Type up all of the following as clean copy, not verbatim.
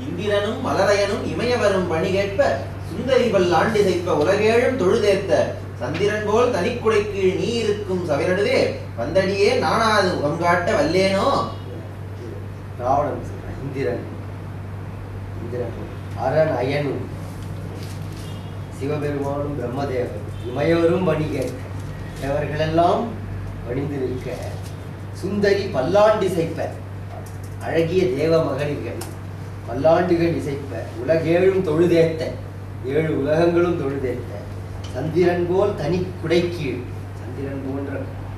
இந்திரனும் மலரையனும் இமயவரும் பணி கேட்ப சுந்தரி பல்லாண்டி செய்ப்ப உலகேழும் தொழுதேத்த சந்திரன் போல் தனிக்குடை கீழ் நீ இருக்கும் சபைநடுவே வந்தடியே நானாது முகம் காட்ட வல்லேனோ. ராவணன் இந்திரன் அரண் அயனும் சிவபெருமானும் பிரம்மதேவன் இமையோரும் பணி கேட்க தேவர்களெல்லாம் பணிந்து நிற்க சுந்தரி பல்லாண்டு இசைப்ப அழகிய தேவ மகளிர்கள் பல்லாண்டுகள் இசைப்ப உலகேழும் தொழுதேத்த 7 உலகங்களும் தொழுதேத்த சந்திரன் போல் தனி குடை கீழ் சந்திரன் போன்ற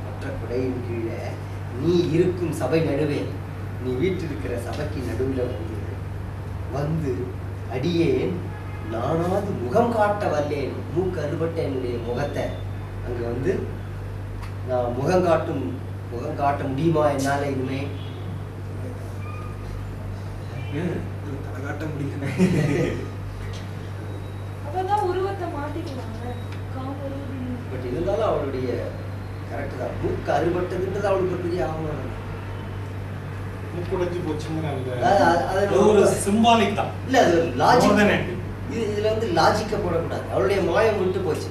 மற்ற குடையின் கீழே நீ இருக்கும் சபை நடுவே நீ வீட்டிருக்கிற சபைக்கு நடுவில் வந்து அடியேன் நானாவது முகம் காட்ட வல்லேன். மூக்கு அறுபட்ட என்னுடைய முகத்தை அங்கே வந்து நான் முகம் காட்ட முடியுமா என்னால இனிமே? காட்ட முடியும். பட் இருந்தாலும் அவளுடைய கரெக்ட் தான். மூக்கு அறுபட்டதுன்றது அவளுக்கு ஒரு பெரிய ஆவணம். மூக்குடைஞ்சு போச்சுங்கிற ஒரு சிம்பாலிக் தான். இல்ல அது ஒரு லாஜிக். இதுல வந்து லாஜிக்க போடக்கூடாது. அவளுடைய மாயம் விட்டு போச்சு.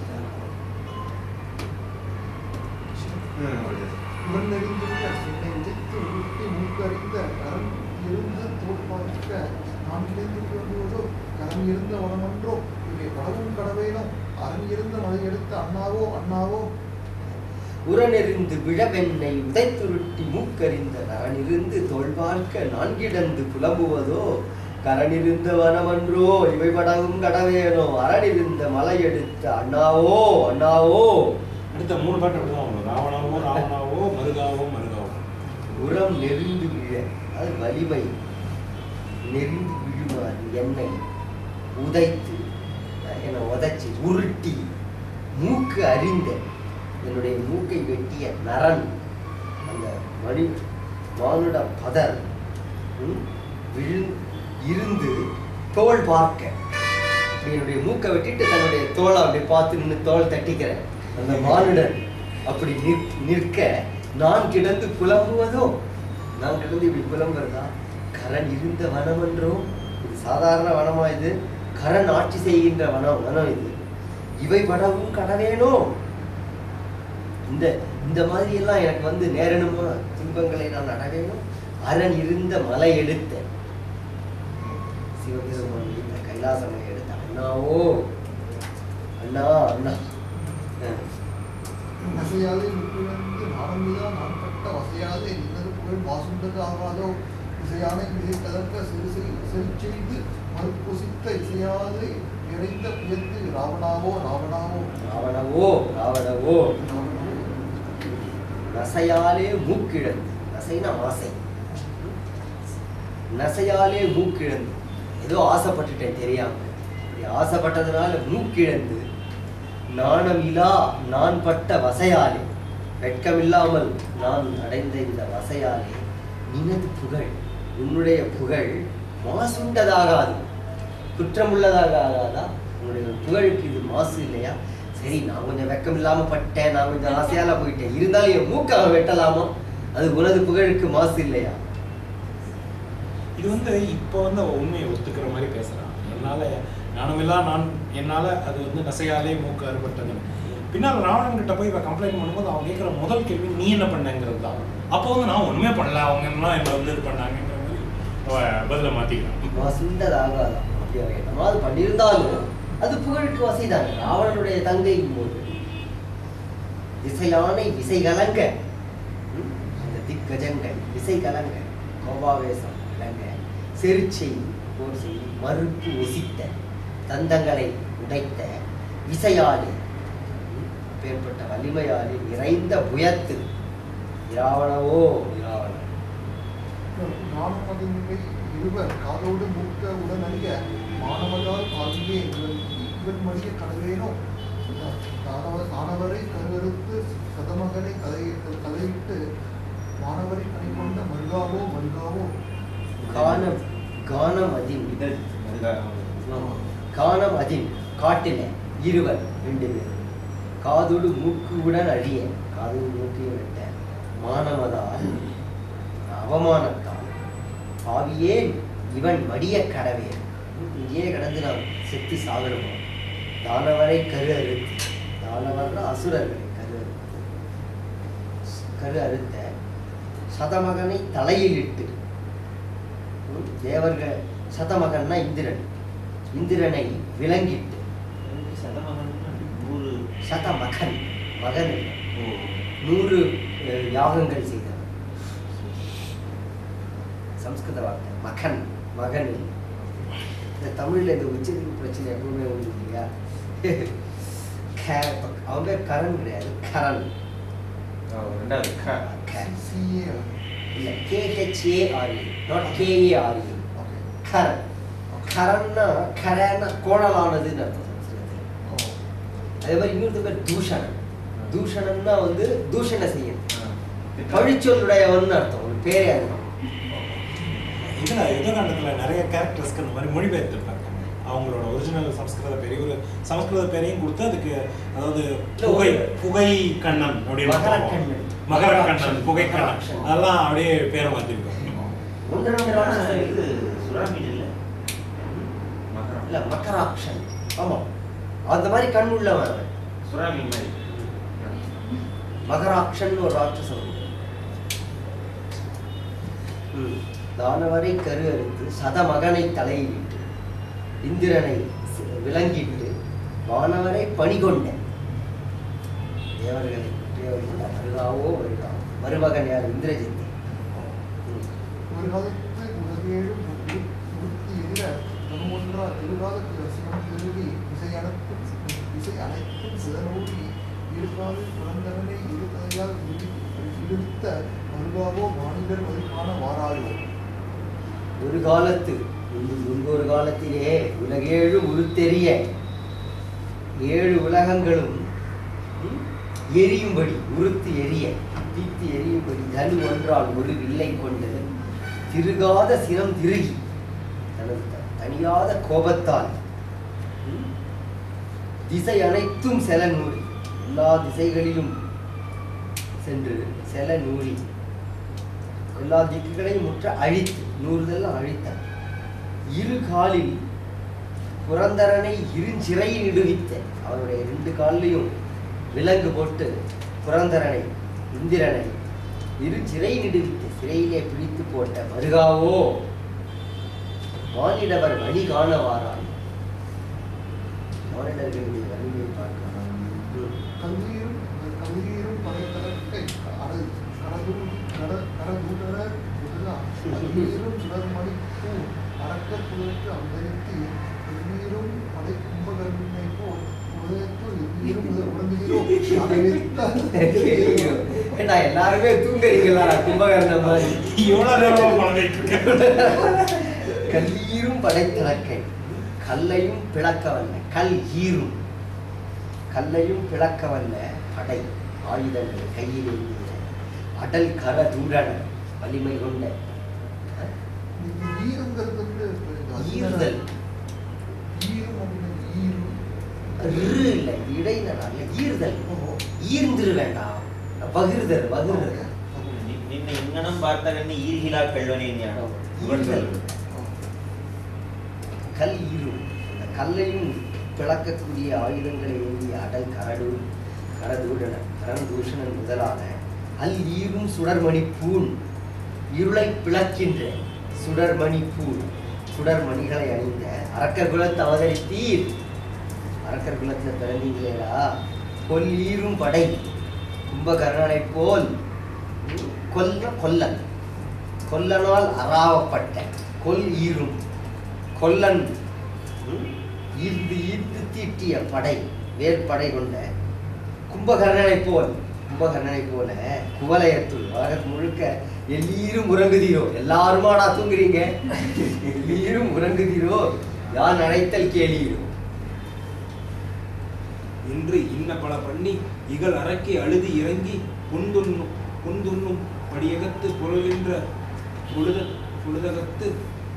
உரனெறிந்து விழவெண்ணை உதைத்துருட்டி மூக்கறிந்த நரனிருந்து தோல்வார்க்க நான்கிடந்து புலம்புவதோ கரனிருந்த வனமன்றோ இவை படவும் கடவேனோ அரணிருந்த மலை எடுத்த அண்ணாவோ அண்ணாவோ. அடுத்த 3 பாட்டு அப்படிதான். ராவணாவோ ராவணாவோ மருகாவோ மருகாவோ. உரம் நெறிந்து விழ அது வலிமை நெறிந்து விழுமாறு என்னை உதைத்து என்னை உதைச்சி உருட்டி மூக்கு அறிந்த என்னுடைய மூக்கை வெட்டிய நரன் அந்த மானுட பதர் இருந்து தோல் பார்க்க என்னுடைய மூக்கை வெட்டிட்டு தன்னுடைய தோலை அப்படி பார்த்து நின்று தோல் தட்டிக்கிற அந்த மானுடன் அப்படி நிற்க நான் கிடந்து புலம்புவதோ நான் கிடந்து இப்படி புலம்புறதா? கரண் இருந்த வனம் என்றோ இது சாதாரண வனமா? இது கரண் ஆட்சி செய்கின்ற வனம் இது. இவை படவும் கடவேனோ. இந்த மாதிரி எல்லாம் எனக்கு வந்து நேரணுமா? துன்பங்களை நான் அடவேணும். அரண் இருந்த மலை எடுத்த சிவபெருமான் இந்த கைலாசமலை எடுத்த அண்ணாவோ அண்ணா அண்ணா. நசையாது முற்றிலிருந்து நாடமிதான் நான் பட்ட வசையாது நின்னது புகழ் வாசுண்டது ஆகாதோ இசையான இசை கலக்க செறிச்செய்து மறுப்பொசித்த இசையாது இறைந்த புயத்து ராவணாவோ ராவணாவோ ராவணவோ ராவணவோ. நசையாலே மூக்கிழந்து நசைனா ஆசை. நசையாலே மூக்கிழந்து ஏதோ ஆசைப்பட்டுட்டேன் தெரியாம. ஆசைப்பட்டதுனால மூக்கிழந்து நாணம் இல்லா நான் பட்ட வசையாலே வெட்கமில்லாமல் நான் அடைந்த இந்த வசையாலே நினது புகழ் உன்னுடைய புகழ் மாசுண்டதாகாது குற்றமுள்ளதாக ஆகாதா? உன்னுடைய புகழுக்கு இது மாசு இல்லையா? சரி நான் கொஞ்சம் வெக்கம் இல்லாம பட்டேன், நான் கொஞ்சம் ஆசையால போயிட்டேன், இருந்தாலும் என் மூக்காக வெட்டலாமா? அது உனது புகழுக்கு மாசு இல்லையா? இது வந்து இப்போ வந்து உண்மையை ஒத்துக்கிற மாதிரி பேசுறான். என்னால நானுமில்லா நான் என்னால அது வந்து நசையாலே மூக்கு அறுபட்டது. பின்னால் ராவணன் கிட்ட போய் இவன் கம்ப்ளைண்ட் பண்ணும்போது அவன் கேட்குற முதல் கேள்வி நீ என்ன பண்ணங்கிறது தான். அப்போ வந்து நான் ஒண்ணுமே பண்ணல, அவங்க என்ன என்னை வந்து இது பண்ணாங்கிற மாதிரி பதில மாத்திக்கிறான். மாசுண்டதாகாதான் அப்படி அவன் என்னமாவது பண்ணியிருந்தாலும் அது புகழுக்கு வசைதாங்க. ராவணனுடைய தங்கையும் போது திசையானை விசை கலங்க அந்த திக்கஜங்கள் விசை கலங்க கோபாவேசம் கலங்க செருச்சை போர் செய்து மறுப்பு ஒசித்த தந்தங்களை உடைத்த விசையாலே பேர்பட்ட வலிமையாலே நிறைந்த புயத்து இராவணவோ இராவணன். நாணமதின்மை இருவர் காதோடு மூக்க உடன் அறிய மாணவதால் காதிலே இவன் மடிய கடவேனோ தானவரை கருவறுத்து சதமகனை கதையிட்டு மாணவரை கணி கொண்ட மருகாவோ மருகாவோ. கானம் அதின் காட்டில இருவர் 2 பேர் காதோடு மூக்குடன் அழிய காதோடு மூக்கையும் விட்ட மானவதால் அவமானத்தால் பாவியேன் இவன் மடிய கடவே இங்கே கடந்து நாம் செத்து சாகணுமோ தானவரை கரு அறுத்து தானவர்னா அசுரர்களை கரு அறுத்த சதமகனை தலையில் இட்டு தேவர்கள் சதமகன்னா இந்திரனை விலங்கிட்டு சதமகன் மகன் 100 யாகங்கள் செய்தவன். சம்ஸ்கிருத வார்த்தை மகன். இந்த தமிழ்ல இந்த உச்சரிப்பு பிரச்சனை எப்பவுமே உண்டு இல்லையா? அவன் பேர் கரண் கிடையாது, கரண். இல்ல KHARE not KARE. கரண். கரன்னா கரன்னா கோணலானதுன்னு அர்த்தம் சம்ஸ்கிருதத்தில். அதே மாதிரி இன்னொரு பேர் தூஷணன். தூஷணன்னா வந்து தூஷணை செய்யும், பழிச்சொல்லுடையவன் அர்த்தம். ஒரு பேரே அது. இதுல யுத்தகாண்டத்தில் நிறைய கேரக்டர்ஸ்க்கு அந்த மாதிரி மொழிபெயர்த்திருப்பாங்க. அவங்களோட ஒரிஜினல் சம்ஸ்கிருத பேர் ஒரு சம்ஸ்கிருத பேரையும் கொடுத்து அதுக்கு அதாவது புகை கண்ணன் அப்படின்னு மகர கண்ணன், புகை கண்ணன் அதெல்லாம் அப்படியே பேரை மாத்திருக்காங்க. மகராக்ஷன். ஆமா, அந்த மாதிரி கண் உள்ளவன் மகராக்ஷன் ஒரு ராட்சசன். தானவரை கரு அறுத்து சதமகனை தலையிட்டு இந்திரனை விலங்கிட்டு வானவரை பணிகொண்ட தேவர்களை வருகாவோ வருகா. மருமகன் யார்? இந்திரஜித்து. ஒரு காலத்து உலகேழும் உறுத்தி எதிர ஒன்றா எதிர்காலத்தில் சிவம் திருவி இசை அனைத்தும் சிதனோடி இருக்காது புரந்தரனை இருக்கையால் இழுத்த வருகாவோ மாநிலர் வதிக்கான வாராயோ. ஒரு காலத்து முன்பொரு காலத்திலே உலகேழு உருத்தெரிய 7 உலகங்களும் எரியும்படி உருத்து எரிய தீத்து எரியும்படி தனு ஒன்றால் ஒரு வில்லை கொண்டு திருகாத சிரம் திருகி தனது தனியாத கோபத்தால் திசை அனைத்தும் செல நூறி எல்லா திசைகளிலும் சென்று செல நூறி எல்லா திக்குகளையும் முற்ற அழித்து நூறுதெல்லாம் அழித்தார். இரு காலில் புரந்தரனை இருஞ்சிறையில் இடுவித்த அவருடைய 2 காலிலையும் விலங்கு போட்டு புரந்தரனை இந்திரனை இருஞ்சிறையில் இடுவித்து சிறையிலே பிடித்து போட்ட மருகாவோ மானிடவர் வழி காண வாரான். மானிடர்களுடைய வலிமையை பார்க்கலாம். கல்வீரும் படைத்தலக்கை கடதூடரும் சுடர்மணி பூ அரக்க புதற்கு அந்தரித்து எவ்வீரும் படை கும்பகர்மை போல் எல்லாருமே தூங்குறீங்களா? கும்பகர்ணம் மாதிரி கல்லீரும் படைத்திறக்கை கல்லையும் பிளக்கவல்ல கல் ஈரும் கல்லையும் பிளக்கவல்ல படை ஆயுதங்கள் கையில் ஏந்திய அடல் கர தூடன வலிமை கொண்ட ஈறுதல் இல்லை இடையினால ஈர்தல் ஈர்ந்திரு வேண்டாம் பகிர்தல் பகிர்தல் நின்னை இங்கனம் பார்த்த ஈர்கிலா கல்வனே கல் ஈரும் அந்த கல்லையும் பிளக்கக்கூடிய ஆயுதங்களை ஏந்திய அடல் கரதூடன கரதூஷணன் முதலான அல் ஈரும் சுடர்மணி பூண் இருளை பிளக்கின்ற சுடர்மணி பூண் சுடர்மணிகளை அணிந்த அரக்கர் குலத்து அவதரித்தீர். அரக்கர் குலத்தில் பிறந்தீங்களேடா. கொல்லீரும் படை கும்பகர்ணனை போல் கொல்லன் கொல்லனால் அறாவப்பட்ட கொல் ஈரும் கொல்லன் ஈர்ந்து ஈர்த்து தீட்டிய படை வேற்படை கொண்ட கும்பகர்ணனை போல குவலயத்துள் உலகத்து முழுக்க எல்லீரும் உறங்குதீரோ. எல்லாருமாடா தூங்குறீங்க? எல்லீரும் உறங்குதீரோ யான் அழைத்தல் கேளீரோ என்று இன்ன பல பண்ணி இகழ் அரக்கி அழுது இறங்கி புந்துண்ணும் படியகத்து பொருள்கின்ற புழுதகத்து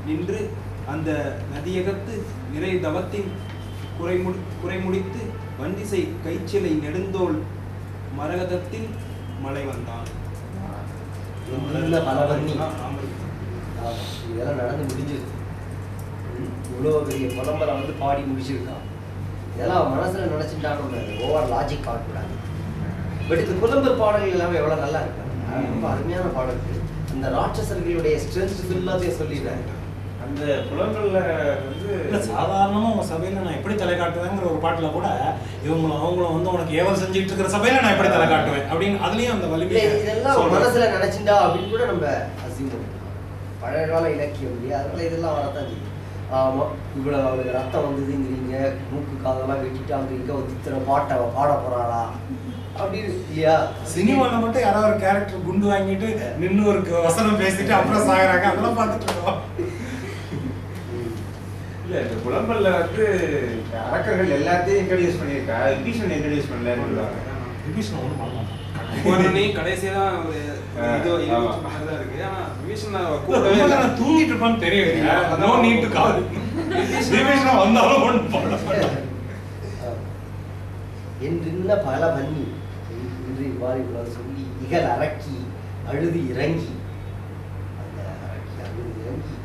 நின்று அந்த நதியகத்து நிறை தவத்தின் குறைமுடித்து வண்டிசை கைச்சிலை நெடுந்தோள் மரகதத்தில் மலை வந்தான். இதெல்லாம் நடந்து முடிஞ்சிருச்சு. இவ்வளோ பெரிய புலம்பலை வந்து பாடி முடிச்சிருக்கான். இதெல்லாம் அவன் மனசுல நினைச்சுட்டான்னு ஓவர் லாஜிக் ஆகக்கூடாது. பட் இந்த புலம்பல் பாடல்கள் எல்லாமே எவ்வளோ நல்லா இருக்கு, ரொம்ப அருமையான பாடல்கள். அந்த ராட்சசர்களுடைய ஸ்ட்ரென்த் ஃபுல்லாத்தையும் சொல்லிடுறாங்க. அந்த புலங்கள்ல வந்து சாதாரணமா உங்க சபையில நான் எப்படி தலை காட்டுவேங்கிற ஒரு பாட்டுல கூட இவங்களும் அவங்களும் வந்து உனக்கு ஏவல் செஞ்சுட்டு இருக்கிற சபையில நான் எப்படி தலை காட்டுவேன் அப்படின்னு அதுலயும் அந்த வலிமை இதெல்லாம் மனசுல நினைச்சுட்டா அப்படின்னு கூட நம்ம அசியூம் பண்ணிக்கலாம். பழைய கால இலக்கியம் இல்லையா, அதனால இதெல்லாம் வரத்தான் செய்யும். ஆமா, இவ்வளவு அவளுக்கு ரத்தம் வந்ததுங்கிறீங்க, மூக்கு காதெல்லாம் வெட்டிட்டாங்கிறீங்க, ஒரு இத்தனை பாட்டை அவ பாட போறாளா அப்படின்னு இல்லையா? சினிமால மட்டும் யாராவது ஒரு கேரக்டர் குண்டு வாங்கிட்டு நின்று ஒரு வசனம் பேசிட்டு அப்புறம் சாகுறாங்க, அதெல்லாம் பார்த்துட்டு இருக்கோம். இல்ல இந்த புலம்பல்ல வந்து அரக்கர்கள் எல்லாத்தையும் இன்ட்ரடியூஸ் பண்ணியிருக்கா, விபீஷன் இன்ட்ரடியூஸ் பண்ணல. விபீஷன் ஒன்றும் பண்ண மாட்டான். கடைசியா ஒரு இருக்கு. ஆனா விபீஷன் தூங்கிட்டு இருப்பான்னு தெரியும். No need to call. Vibhishan வந்தாலும் ஒன்றும் பண்ண மாட்டான். என்றின்ன பல பண்ணி என்று இவ்வாறு சொல்லி இகல் அரக்கி அழுது இறங்கி, அந்த அரக்கி அழுது இறங்கி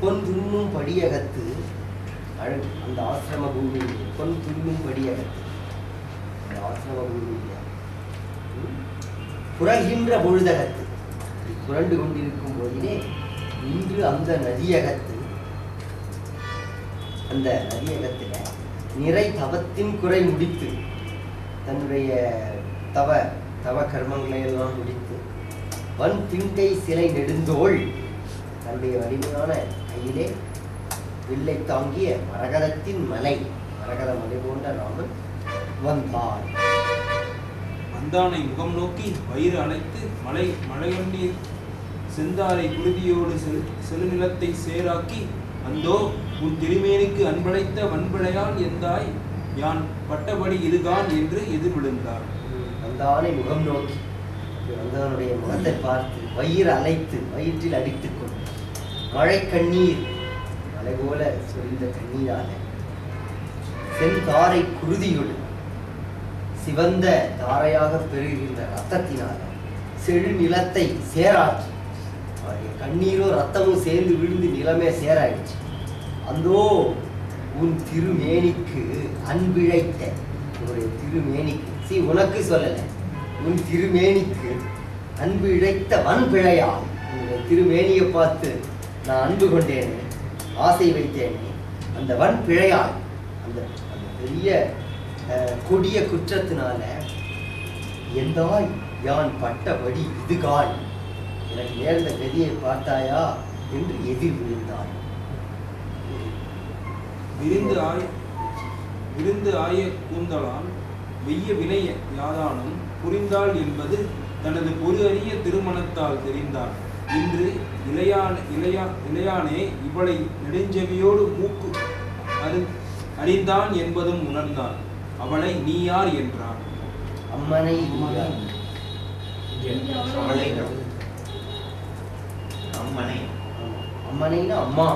பொன் துண்ணும் படியகத்து அந்த ஆசிரம பூமியில் பொன் துண்ணும் படியகத்து அந்த ஆசிரம பூமியில் புரள்கின்ற பொழுதகத்து புரண்டு கொண்டிருக்கும் போதிலே இன்று அந்த நதியகத்து, அந்த நதியகத்துல நிறை தவத்தின் குறை முடித்து தன்னுடைய தவ கர்மங்களை எல்லாம் முடித்து வன் திங்கை சிலை நெடுந்தோள் தன்னுடைய வலிமையான கையிலே வில்லை தாங்கிய மரகதத்தின் மலை போன்ற ராமன் வந்தான். வந்தானை முகம் நோக்கி வயிறு அணைத்து மலையொன்னீர் செந்தாரை குருதியோடு செழுநிலத்தை சேராக்கி அந்தோ உன் திருமேனிக்கு அன்பழைத்த வன்பழையால் எந்தாய் யான் பட்டபடி இதுகான் என்று எதிர் விழுந்தார். வந்தானை முகம் நோக்கி வந்தவனுடைய முகத்தை பார்த்து வயிறு அழைத்து வயிற்றில் அடித்துக் கொண்டு மழை கண்ணீர் மலை போல சொரிந்த கண்ணீரால செந்தாரை குருதியோடு சிவந்த தாரையாக பெறுகின்ற ரத்தத்தினால செழு நிலத்தை சேராக்கி, அவருடைய கண்ணீரும் ரத்தமும் சேர்ந்து விழுந்து நிலமே சேராயிடுச்சு. அந்தோ உன் திருமேனிக்கு அன்பிழைத்த, உன்னுடைய திருமேனிக்கு உனக்கு சொல்லலை, உன் திருமேனிக்கு அன்பு இழைத்த வன்பிழையால் உன்னுடைய திருமேனியை பார்த்து நான் அன்பு கொண்டேனே, ஆசை வைத்தேனே, அந்த வன்பிழையால் அந்த அந்த பெரிய கொடிய குற்றத்தினால எந்தாய் யான் பட்டபடி இதுகால் எனக்கு நேர்ந்த கதியை பார்த்தாயா என்று எதிர் விழுந்தாள். விருந்து ஆய கூந்தலான் வெய்ய வினை யாதானும் புரிந்தாள் என்பது தனது பொரு அறிய திருமணத்தால் தெரிந்தார். இன்று இளையானே இவளை நெடுஞ்செவியோடு மூக்கு அறிந்தான் என்பதும் உணர்ந்தான். அவளை நீ யார் என்றான். அம்மனை அம்மனைனா அம்மா.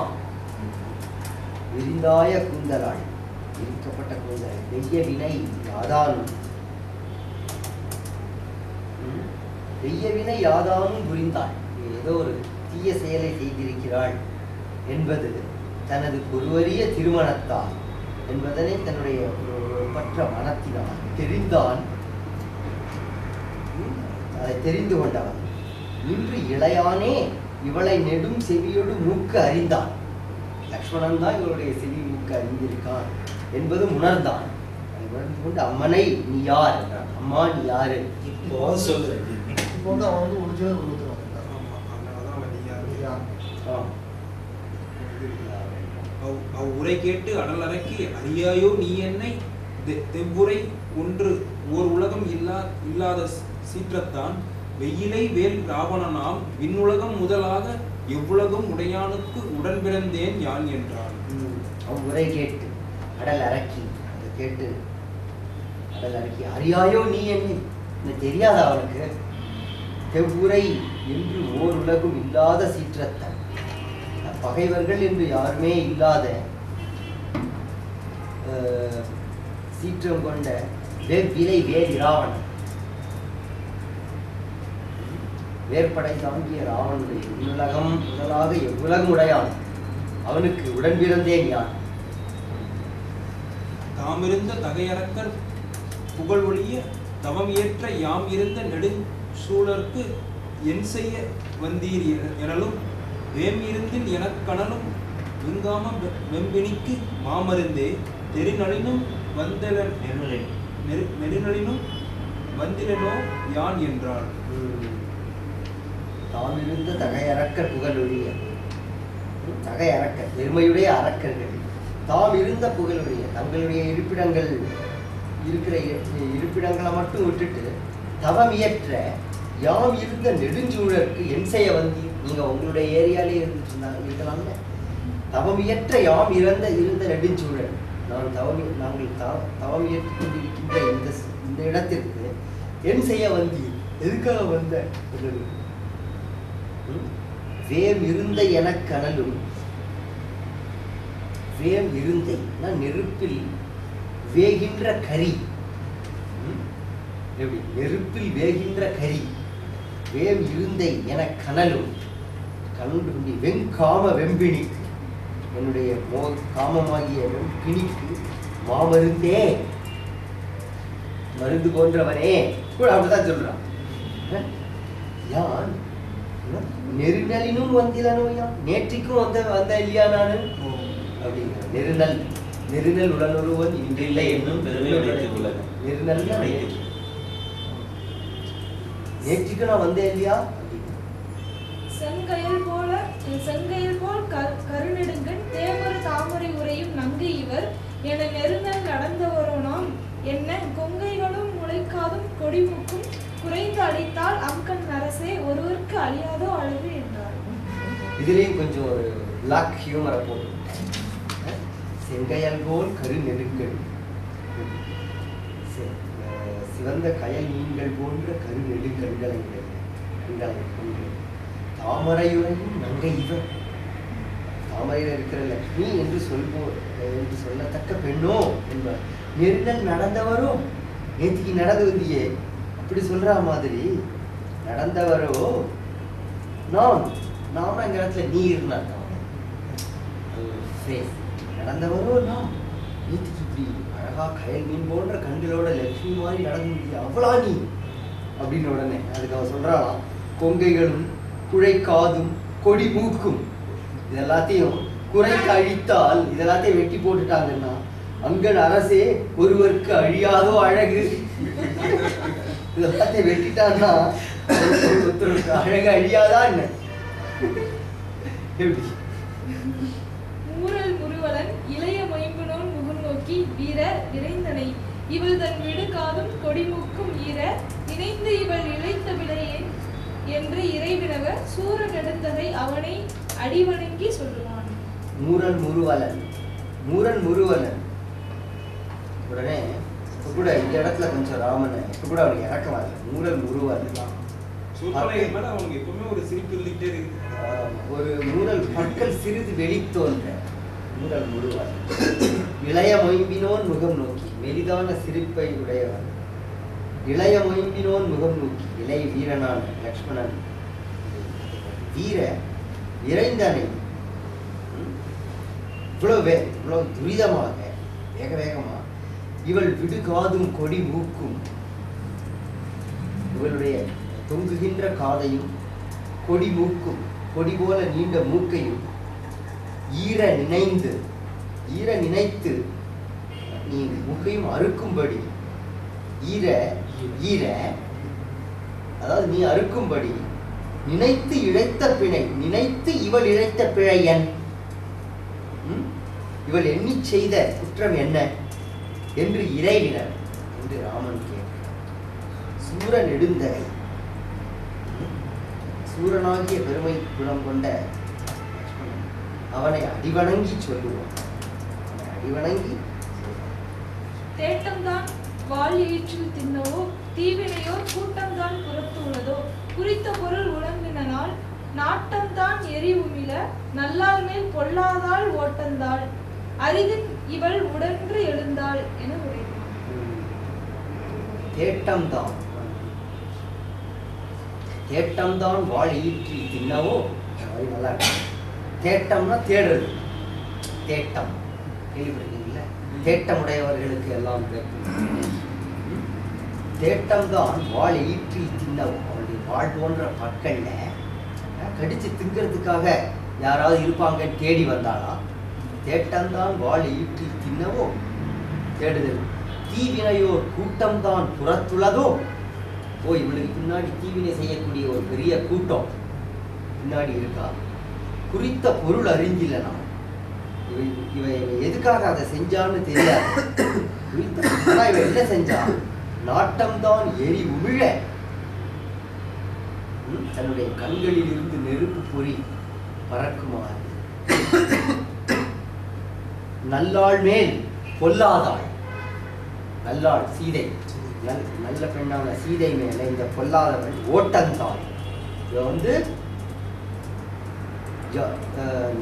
விரிந்தாய கூந்தலாள், இருக்கப்பட்ட கூந்தல், வெய்ய வினை யாதானும், வெய்ய வினை யாதானும் புரிந்தாள், ஏதோ ஒரு தீய செயலை செய்திருக்கிறாள் என்பது தனது பொருவறிய திருமணத்தால் என்பதனை தன்னுடைய பற்ற மனத்தினால் தெரிந்தான். அதை தெரிந்து கொண்டவன் இன்று இளையானே இவளை நெடும் செவியோடு மூக்கு அறிந்தான். லக்ஷ்மணன் தான் இவளுடைய செவி மூக்கு அறிந்திருக்கான் என்பது உணர்ந்தான். உணர்ந்து கொண்டு அம்மனை நீ யார் என்றான். அம்மா நீ யாரு? இப்போ சொல்லு. இப்போ வந்து அவன் வந்து ஒரிஜினல் கொடுத்துருவான். உரை கேட்டு அடல் அரக்கி அறியாயோ நீ என்னை தெவ்வுரை ஒன்று ஓர் உலகம் இல்லாத சீற்றத்தான் வெயிலை வேல் ராவணனாம் விண்ணுலகம் முதலாக எவ்வுலகம் உடையானுக்கு உடன் பிறந்தேன் யான் என்றான். உரை கேட்டு அடல் அரக்கி, அதை கேட்டு அடல் அரக்கி அறியாயோ நீ என்ன தெரியாத அவனுக்கு தெவ்வுரை என்று ஓர் உலகம் இல்லாத சீற்றத்தான், பகைவர்கள் என்று யாருமே இல்லாத சீற்றம் கொண்ட வெவ்விலை வேல் ராவணன், வேற்படை தாங்கிய ராவனுடைய உலகம் முதலாக எவ்வுலகம் உடையான் அவனுக்கு உடன் பிறந்தேன் யான். தாமிருந்த தகையரக்கர் புகழ் ஒழிய தவம் ஏற்ற யாம் இருந்த நெடுஞ்சூழற்கு என் செய்ய வந்தீர் எனலும் வேம் இருந்தில் எனக்கணலும் விங்காம வெம்பினிக்கு மாமருந்தே நெருநளினும் நெருநளினும் வந்திலனோ யான் என்றாள். தாமிருந்த தகையரக்கர் புகழொழிய, தகையரக்கர் பெருமையுடைய அரக்கர்கள் தாம் இருந்த புகழுடைய தங்களுடைய இருக்கிற இருப்பிடங்களை மட்டும் விட்டுட்டு தவம் இயற்ற யாம் இருந்த நெடுஞ்சூழற்கு என் செய்ய வந்தி. நீங்க உங்களுடைய ஏரியாலே இருக்கலாம்ல. தவம் இயற்ற யாம் இருந்த நெடுஞ்சூழல், நாங்கள் தவம் இயற்றிக் கொண்டிருக்கின்ற இந்த இடத்திற்கு என் செய்ய வந்தி, எதுக்காக வந்த? வேம் இருந்த எனக்கனலும், வேம் இருந்தை நெருப்பில் வேகின்ற கரி, எப்படி நெருப்பில் வேகின்ற கரி. வேம் இருந்தை என கனலும் கண்டு வெங்காம வெம்பினிக்கு, என்னுடைய காமமாகிய வெம்பினிக்கு மாமருந்தே, மருந்து போன்றவனே கூட அப்படிதான் சொல்றான். யான் நெருநலினும் வந்திலனோ, யான் நேற்றுக்கும் வந்த இல்லையா நானு அப்படிங்கிற. நெருநல் உடனொருவன் இன்றில்லை என்னும் பெருமை உடைத்துள்ளது. நெருநல் நேற்றுக்கு நான் வந்தேன் இல்லையா? செங்கையல் போல் கருநெடுங்கன் தேமரு தாமரை உரையும் நங்கு இவர் என நெருநல் நடந்தவரோ நாம் என்ன கொங்கைகளும் முளைக்காதும் கொடிமுக்கும் குறைந்து அடித்தால் அங்கன் அரசே ஒருவருக்கு அழியாதோ அழகு என்றார். இதுலேயும் கொஞ்சம் ஒரு பிளாக் ஹியூமரை போட்டு, செங்கையல் போல் கருநெடுங்கன், சிவந்த கயல் மீன்கள் போன்ற கருநெடுங்கண்களை கொண்டு தாமரையுறையும் நங்கை இவர், தாமரையில் இருக்கிற லக்ஷ்மி என்று சொல்லத்தக்க பெண்ணோ என்பார். நெருங்கல் நடந்தவரோ, நேற்றுக்கு நடந்து வந்தியே அப்படி சொல்ற மாதிரி நடந்தவரோ நாம் அந்த இடத்துல நீ இருந்தா நடந்தவரோ நாம் நேற்றுக்கு இப்படி அழகா கயல் மீன் போன்ற கண்களோட லட்சுமி மாதிரி நடந்து அவ்வளா நீ அப்படின்னு உடனே அதுக்கு அவன் சொல்றாளாம், கொங்கைகளும் குழைக்காதும் கொடி மூக்கும் இதெல்லாத்தையும் குறைக்க அழித்தால், இதெல்லாத்தையும் வெட்டி போட்டுட்டாங்கன்னா அங்கன் அரசே ஒருவருக்கு அழியாதோ அழகு. இதெல்லாத்தையும் வெட்டிட்டான்னா ஒருத்தருக்கு அழகு அழியாதா என்ன? எப்படி மூரல் முருவலன் இளைய மைம்புனோன் முகம் நோக்கி வீர விரைந்தனை இவள் தன் விடுகாதும் கொடிமுக்கும் ஈர இணைந்து இவள் இழைத்த விளையேன் என்று இறைவினவ சூர நெடுந்தகை அவனை அடிவணங்கி சொல்லுவான். மூரல் முருவலன் உடனே இப்ப கூட இந்த இடத்துல கொஞ்சம் ராமனை இப்ப கூட அவனுக்கு இறக்கம் வரல. மூரல் முருவலன் அவனுக்கு எப்பவுமே ஒரு சிரிப்பு இருந்துகிட்டே இருக்கு. ஒரு மூரல் பற்கள் சிறிது வெளித்தோன்ற மூரல் முருவலன் இளைய மொயம்பினோன் முகம் நோக்கி, மெலிதான சிரிப்பை உடையவன். இளைய மொயம்பினோன் முகம் நோக்கி, இளைய வீரனான லக்ஷ்மணன் வீர இறைந்தனை இவ்வளவு துரிதமாக வேகமா இவள் விடுகாதும் கொடி மூக்கும், இவளுடைய தொங்குகின்ற காதையும் கொடி மூக்கும், கொடி போல நீண்ட மூக்கையும் ஈர நினைத்து நீ மூக்கையும் அறுக்கும்படி, அதாவது நீ அறுக்கும்படி நினைத்து இழைத்த பிழை, நினைத்து இவள் இழைத்த பிழையன், இவள் எண்ணி செய்த குற்றம் என்ன என்று இறைவினர் என்று ராமன் கேட்கிறார். சூர நெடுந்தகை, சூரனாகிய பெருமை குணம் கொண்ட அவனை அடிவணங்கி சொல்லுவான். அடிவணங்கி தேட்டம்தான் வாள் ஈற்றில் தின்னவோ தீவினையோ கூட்டம்தான் புறத்து உள்ளதோ குறித்த பொருள் உழம்பினால் நாட்டம்தான் எரி உமிழ நல்லால் மேல் பொல்லாதாள் ஓட்டந்தாள் அரிதின் இவள் உடன்று எழுந்தாள் என உரைத்தான். தேட்டம்தான் வாள் ஈற்றில் தின்னவோ. நல்லா தேட்டம்னா தேடுறது, தேட்டம் கேள்விப்பட்டிருக்கீங்களா? தேட்டமுடையவர்களுக்கு எல்லாம் தேட்டம் தான் வாழை ஈற்றில் தின்னவும் அவருடைய வாழ் போன்ற பற்கள்ல கடிச்சு திங்கிறதுக்காக யாராவது இருப்பாங்கன்னு தேடி வந்தாலா? தேட்டம்தான் வாழை ஈற்றில் தின்னவோ தேடுதல் தீவினையோர் கூட்டம்தான் புறத்துள்ளதோ. இவளுக்கு பின்னாடி தீவினை செய்யக்கூடிய ஒரு பெரிய கூட்டம் பின்னாடி இருக்கா. குறித்த பொருள் அறிஞ்சில்லை. இவன் எதுக்காக அதை செஞ்சான்னு தெரியாது. ஆனா இவன் என்ன செஞ்சா? நாட்டம்தான் எரி உமிழ தன்னுடைய கண்களில் இருந்து நெருப்பு பொறி பறக்குமாறு நல்லாள் மேல் பொல்லாதாள். நல்லாள் சீதை, நல்ல பெண்ணான சீதை மேல இந்த பொல்லாதவள் ஓட்டந்தாள். இவ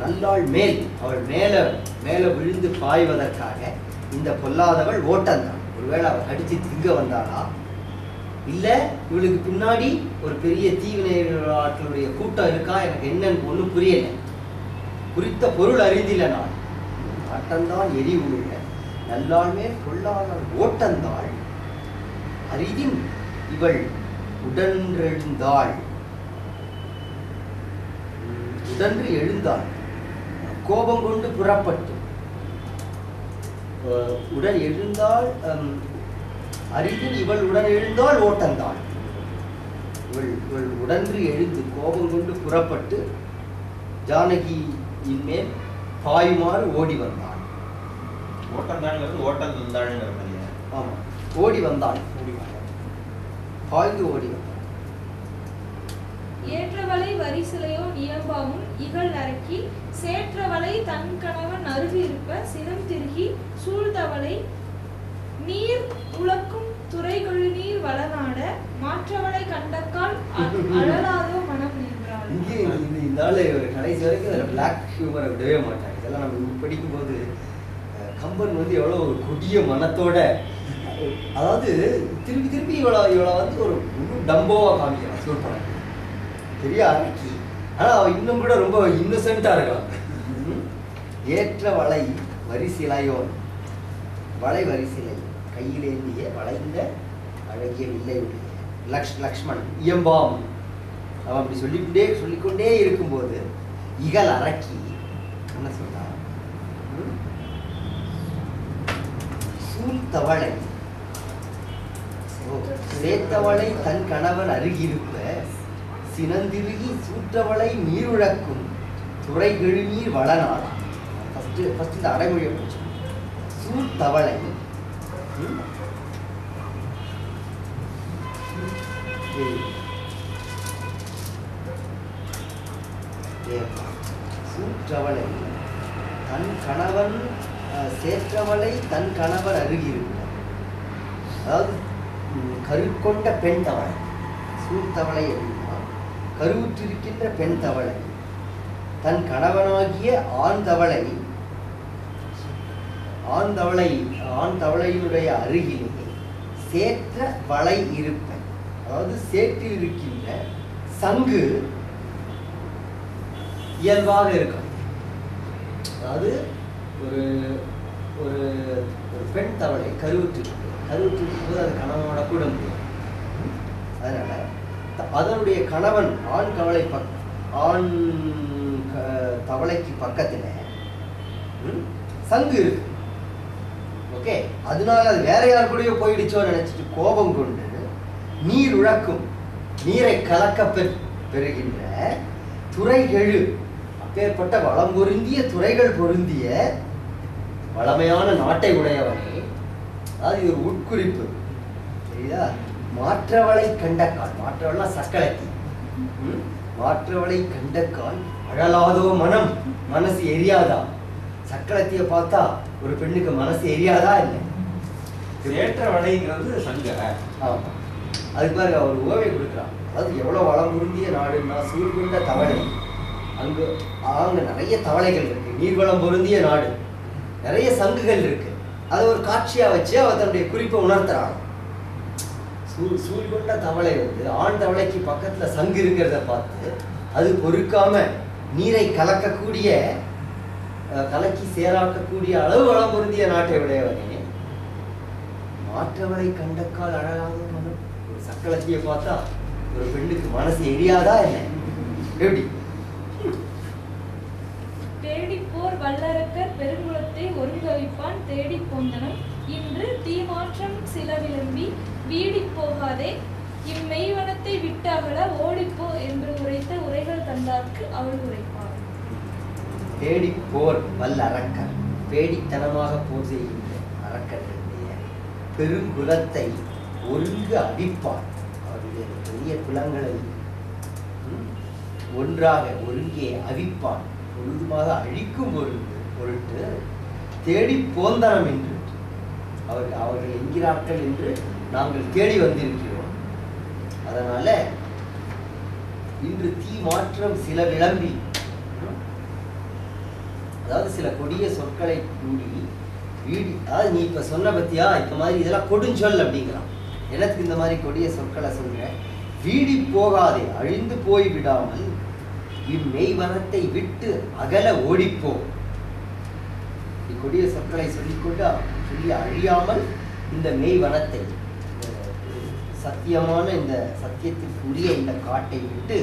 நல்லாள் மேல் அவள் மேல விழுந்து பாய்வதற்காக இந்த பொல்லாதவள் ஓட்டந்தான். ஒருவேளை அவள் அடிச்சு திங்க வந்தாளா? இல்ல இவளுக்கு பின்னாடி ஒரு பெரிய தீவினையாட்களுடைய கூட்டம் இருக்கா? எனக்கு என்னன்னு ஒன்றும் புரியல. குறித்த பொருள் அறிந்தில்லை. நான் ஆட்டந்தான் எரி உள்ள நல்லாள் மேல் பொல்லாதவள் ஓட்டந்தாள் அரிதின் இவள் உடன்றெழுந்தாள். உடன்று எழுந்தாள் கோபம் கொண்டு புறப்பட்டு. உடன் எழுந்தாள் அரிதின் இவள் உடன் எழுந்தாள் ஓட்டந்தாள். இவள் உடன்று எழுந்து கோபம் கொண்டு புறப்பட்டு ஜானகியின் மேல் பாயுமாறு ஓடி வந்தாள். ஓட்டந்தாள்ங்கிறது ஓட்டம் தந்தாள்ங்கிற மாதிரியா? ஆமா, ஓடி வந்தாள். பாய்ந்து ஓடி வந்தாள். ஏற்றவளை வரிசிலையோ நியம்பாவும் இகழ் அரக்கி சேற்றவளை தன் கணவன் அருகு இருப்ப சினம் திருகி சூழ்ந்தவளை நீர் உழக்கும் துறைகொழு நீர் வளநாட மாற்றவளை கண்டக்கால் அழலாதோ மனம் நின்றாள். இங்கே இந்த ஆளு கடைசி வரைக்கும் அதில் பிளாக் ஹியூமரை விடவே மாட்டாங்க. இதெல்லாம் நம்ம படிக்கும்போது கம்பன் எவ்வளோ ஒரு கொடிய மனத்தோட, அதாவது திருப்பி இவளை ஒரு டம்போவா காமிக்கிறான் சூழ்படம். பெரிய அரக்கி, ஆனால் அவள் இன்னும் கூட ரொம்ப இன்னசென்ட்டாக இருக்கலாம். ஏற்ற வளை வரிசிலையோன், வளை வரிசிலை கையிலேந்திய வளைந்த அழகிய வில்லை உடைய லக்ஷ்மண் இயம்பாம். அவன் அப்படி சொல்லிக்கொண்டே இருக்கும்போது இகல் அரக்கி என்ன சொன்னான்? சூழ்த்தவளை சேத்தவளை தன் கணவன் அருகிருப்ப சினந்திருகி சூற்றவளை நீருழக்கும் துறை கெழுநீர் வளநாடா. ஃபர்ஸ்ட் இந்த அடைமொழியை படிச்சோம். சூழ்த்தவளை சூற்றவளை தன் கணவன் சேற்றவளை தன் கணவர் அருகிருப்பார். அதாவது கருக்கொண்ட பெண் தவளை. சூழ்த்தவளை அப்படின்னா கருவுற்றிருக்கின்ற பெண் தவளை தன் கணவனாகிய ஆண் தவளையினுடைய அருகிலே சேற்ற வளை இருப்பன், அதாவது சேற்றில் இருக்கின்ற சங்கு இயல்பாக இருக்கும். அதாவது ஒரு ஒரு பெண் தவளை கருவுற்றிருக்கும் போது அது கணவனோட கூட முடியும். அதனால அதனுடைய கணவன் ஆண் தவளைக்கு பக்கத்துல சங்கு இருக்கு. ஓகே, அதனால அது வேற யார் கூடயோ போயிடுச்சோன்னு நினைச்சிட்டு கோபம் கொண்டு நீர் உழக்கும், நீரை கலக்க பெறுகின்ற துறைகெழு, அப்பேற்பட்ட வளம் பொருந்திய துறைகள் பொருந்திய வளமையான நாட்டை உடையவனே. அதாவது இது ஒரு உட்குறிப்பு, சரியா? மாற்றவளை கண்டக்கால், மாற்றவள்னா சக்களத்தி, மாற்றவளை கண்டக்கால் அழலாதோ மனம், மனசு எரியாதா? சக்களத்திய பார்த்தா ஒரு பெண்ணுக்கு மனசு எரியாதா? இல்லை. ஏற்ற வளைங்கிறது சங்க. ஆமா, அதுக்கு பாருங்க அவர் ஓவை கொடுக்குறான். அதாவது எவ்வளோ வளம் பொருந்திய நாடுன்னா சூழ்கொண்ட தவளை, அங்கே நிறைய தவளைகள் இருக்கு. நீர்வளம் பொருந்திய நாடு, நிறைய சங்குகள் இருக்கு. அதை ஒரு காட்சியா வச்சு அவ தன்னுடைய குறிப்பை உணர்த்துறான். சூழ்கொண்ட தவளை ஆண் தவளைக்கு பக்கத்துல சங்கு இருக்கிறத பார்த்து அது பொறுக்காம நீரை கலக்கக்கூடிய கலக்கி சேராக்கக்கூடிய அளவு வளம் பொருந்திய நாட்டை உடையவனே, மாற்றவரை கண்டக்கால் அழகாக மனம். ஒரு சக்களத்தியை பார்த்தா ஒரு பெண்ணுக்கு மனசு எரியாதா என்ன? எப்படி? தேடிப்போர் வல்லரக்கர் பெருங்குளத்தை ஒருங்கவிப்பான் தேடிப் போந்தனம் இன்று தீமாற்றம் சில விளம்பி வீடிப் போகாதே இம்மெய்வனத்தை விட்டு அகல ஓடிப்போ என்று உரைத்த உரைகள் தந்தார்க்கு அவள் உரைப்பாள். தேடிப்போர் வல்ல அரக்கர், பேடித்தனமாக போர் செய்கின்ற அரக்கர்களுடைய பெருங்குலத்தை ஒருங்கு அடிப்பார். அவருடைய பெரிய குலங்களை ஒன்றாக ஒருங்கே அவிப்பான், முழுதுமாக அழிக்கும் பொருட்டு தேடி போந்தனம் என்று அவர்கள் என்கிறார்கள் என்று நாங்கள் தேடி வந்திருக்கிறோம். அதனால இன்று தீ மாற்றம் சில விளம்பி, அதாவது சில கொடிய சொற்களை கூடி வீடி, அதாவது நீ இப்ப சொன்ன பத்தியா இந்த மாதிரி இதெல்லாம் கொடுஞ்சொல் அப்படிங்கிறான். எனக்கு இந்த மாதிரி கொடிய சொற்களை சொல்ற, வீடி போகாதே அழிந்து போய் விடாமல் இம்மெய்வனத்தை விட்டு அகல ஓடிப்போ. கொடிய சொற்களை சொல்லிக்கொண்டு சொல்லி அழியாமல் இந்த மெய்வனத்தை, சத்தியமான இந்த சத்தியத்திற்குரிய இந்த காட்டை விட்டு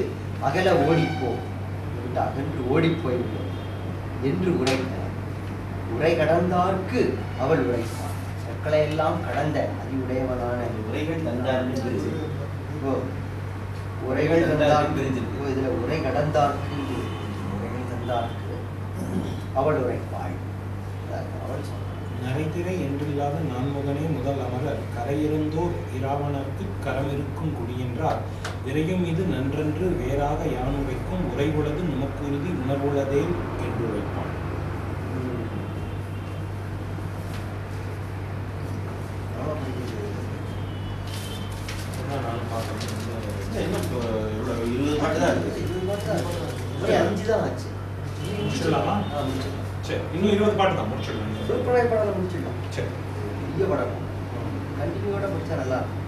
அகல ஓடிப்போ, விட்டு அகன்று ஓடிப்போய்விடும் என்று உரைத்தார். உரை கடந்தார்க்கு அவள் உரைத்தார். சொற்களை எல்லாம் கடந்த அறிவுடையவனான உரைகள் தந்தார்க்கு உரைகள் தந்தார்க்கு, இதுல உரை கடந்தார்க்கு உரைகள் தந்தார்க்கு அவள் உரைப்பாள். அவள் சொன்னாள், நரைதிரை என்றில்லாத நான்முகனே முதல் அமரர் கரையிருந்தோர் இராவணர்க்கு கரமிருக்கும் குடியென்றார் விரையும் இது நன்றென்று வேறாக யானுரைக்கும் உரைவுளது நுமக்குருதி உணர்வுளதே என்று உரைப்பான். நான் பார்த்தேன். இன்னும் எவ்வளவு 20 பாட்டு தான் இருக்கு. 20 பாட்டு தான், 5 தான் ஆச்சு. முடிச்சிடலாமா? சரி, இன்னும் 20 பாட்டு தான் முடிச்சிடலாம். திருப்பறை பாடலை முடிச்சிடலாம். சரி, பெரிய படம் கண்டினியூவோட முடிச்சா நல்லா இருக்கும்.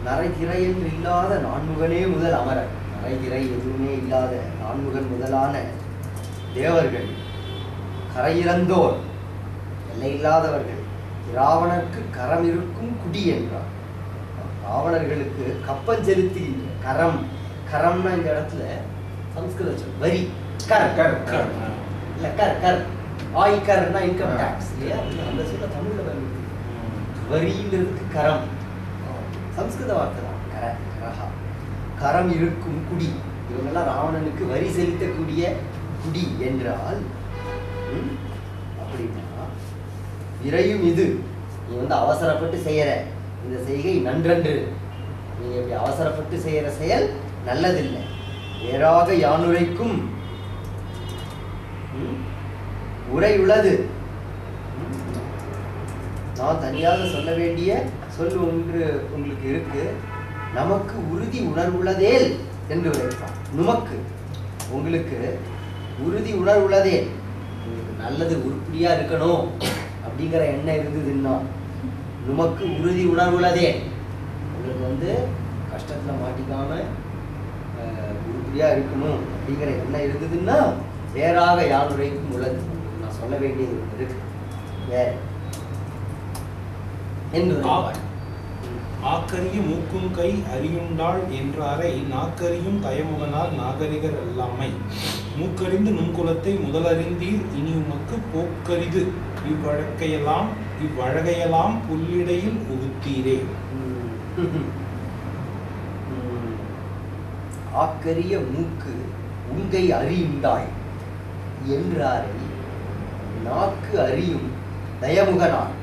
நரைதிரை என்று இல்லாத நான்முகனே முதல் அமரர், நரைதிரை எதுவுமே இல்லாத நான்முகன் முதலான தேவர்கள், கரையிறந்தோர் எல்லை இல்லாதவர்கள், ராவணருக்கு கரம் இருக்கும் குடி என்றார். ராவணர்களுக்கு கப்பம் செலுத்துகின்ற கரம், கரம்னா இந்த இடத்துல சம்ஸ்கிருத சொல் வரி, கர் கர் கர் இல்ல கர் கர், ஆய்கர்னா இன்கம் டாக்ஸ் இல்லையா, அந்த சொல்ல தமிழ்ல வருது. வரிங்கிறதுக்கு கரம், சம்ஸ்கிருத வார்த்தை தான் கர, கரஹா. கரம் இருக்கும் குடி, இவங்கெல்லாம் ராவணனுக்கு வரி செலுத்தக்கூடிய குடி என்றால் அப்படின்னா விரையும் இது, நீ அவசரப்பட்டு செய்யற இந்த செய்கை நன்றன்று, நீ இப்படி அவசரப்பட்டு செய்யற செயல் நல்லதில்லை. வேறாக யானுரைக்கும் உரை உள்ளது, நான் தனியாக சொல்ல வேண்டிய சொல் ஒன்று உங்களுக்கு இருக்கு, நமக்கு உறுதி உணர்வுள்ளதேல் என்று உரைப்பான். நுமக்கு உங்களுக்கு உறுதி உணர்வுள்ளதேல், உங்களுக்கு நல்லது உருப்படியா இருக்கணும் அப்படிங்கிற எண்ணம் இருந்ததுன்னா, நுமக்கு உறுதி உணர்வுள்ளதே, உங்களுக்கு கஷ்டத்துல மாட்டிக்காம உருப்படியா இருக்கணும் அப்படிங்கிற எண்ணம் இருந்ததுன்னா வேறாக யானுரைக்கும் உள்ளது, நான் சொல்ல வேண்டியது இருக்கு வேற என்று. ஆக்கரிய மூக்கும் கை அறியுண்டாள் என்றாரை நாக்கரியும் தயமுகனால் நாகரிகர் எல்லாமை மூக்கறிந்து நுண்குலத்தை முதலறிந்தீர் இனி உமக்கு போக்கரிது இவ்வழகையெல்லாம் புல்லிடையில் உகுத்தீரே. ஆக்கரிய மூக்கு உங்கை அறியுண்டாய் என்றாரை நாக்கு அறியும் தயமுகனாள்.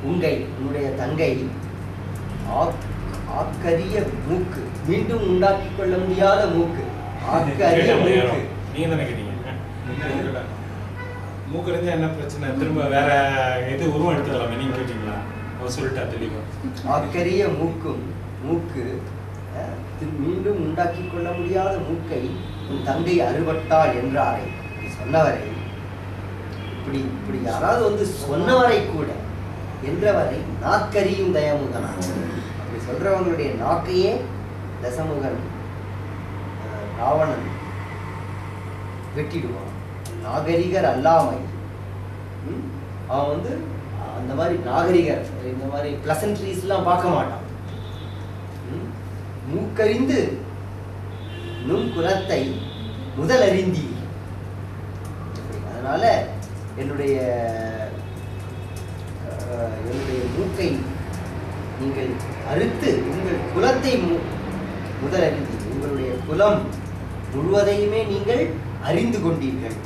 உங்கை உன்னுடைய தங்கை ஆக்கரிய மூக்கு, மீண்டும் உண்டாக்கி கொள்ள முடியாத மூக்கு, ஆக்கரிய மூக்கு. நீங்க தானே கேட்டீங்க மூக்கறிஞ்சா என்ன பிரச்சனை, திரும்ப வேற எது உருவம் எடுத்துக்கலாமே, நீங்க கேட்டீங்களா? அவர் சொல்லிட்டா தெளிவா. ஆக்கரிய மூக்கும் மூக்கு மீண்டும் உண்டாக்கி கொள்ள முடியாத மூக்கை உன் தங்கை அறுபட்டாள் என்றாரை சொன்னவரை, இப்படி இப்படி யாராவது சொன்னவரை கூட என்றவரை நாக்கரியும் தயமுகனான். அப்படி சொல்றவங்களுடைய நாக்கையே தசமுகன் ராவணன் வெட்டிடுவான். நாகரிகர் அல்லாமை. அவன் வந்து அந்த மாதிரி நாகரிகர் இந்த மாதிரி பிளசன்ட்ரீஸ்லாம் பார்க்க மாட்டான். மூக்கறிந்து நும் குலத்தை முதலறிந்தி. அதனால என்னுடைய மூக்கை நீங்கள் அறுத்து உங்கள் குலத்தை முதலறிந்தி. உங்களுடைய குலம் முழுவதையுமே நீங்கள் அறிந்து கொண்டீர்கள்.